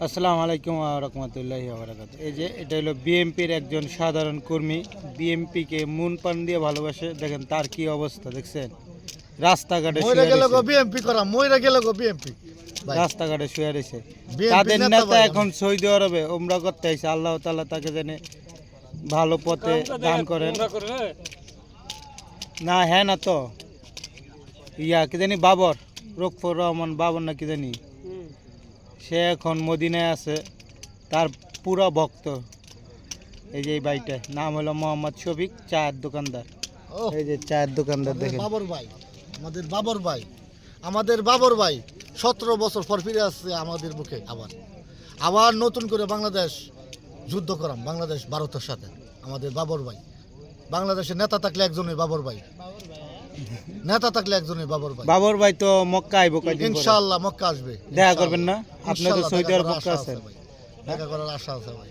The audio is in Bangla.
আসসালামু আলাইকুম ওয়া রাহমাতুল্লাহি ওয়া বারাকাতুহু। এই যে এটা হলো বিএমপির একজন সাধারণ কর্মী, বিএমপিকে মন প্রাণ দিয়ে ভালোবাসে। দেখেন তার কি অবস্থা, দেখছেন? রাস্তাঘাটে মইরা শুয়ে গেল গো রয়েছে, বিএমপি করা মইরা গেল গো বিএমপি ভাই। রাস্তাঘাটে শুয়ে রয়েছে। BNP তাদের নেতা নেতা ভাই এখন সৌদি আরবে উমরা করতে আইছে। আল্লাহ তাআলা তাকে যেন ভালো পথে দান করেন। না হ্যাঁ না তো ইয়া কি জানি বাবর, রকফর রহমান বাবর না কি জানি, সে এখন মদিনায় আছে। তার পুরা ভক্ত। এই যে এই ভাইটা নাম হলো মোহাম্মদ শফিক, চায়ের দোকানদার। ও এই যে চায়ের দোকানদার আমাদের দেখেন। বাবর ভাই, আমাদের বাবর ভাই 17 বছর পর ফিরে আসছে আমাদের মুখে। আবার নতুন করে বাংলাদেশ যুদ্ধ করাম, বাংলাদেশ ভারতের সাথে। আমাদের বাবর ভাই, বাংলাদেশের নেতা থাকলে একজনই বাবর ভাই, নেতা থাকলে একজনই বাবর ভাই। বাবর ভাই তো মক্কা আইব কয়দিন পরে। ইনশাআল্লাহ মক্কা আসবে। দেখা করবেন না? আপনি তো ইনশাআল্লাহ সৌদি দেখা আরব করার মক্কা আশা আছেন। আছে ভাই, দেখা করার আশা আছে ভাই।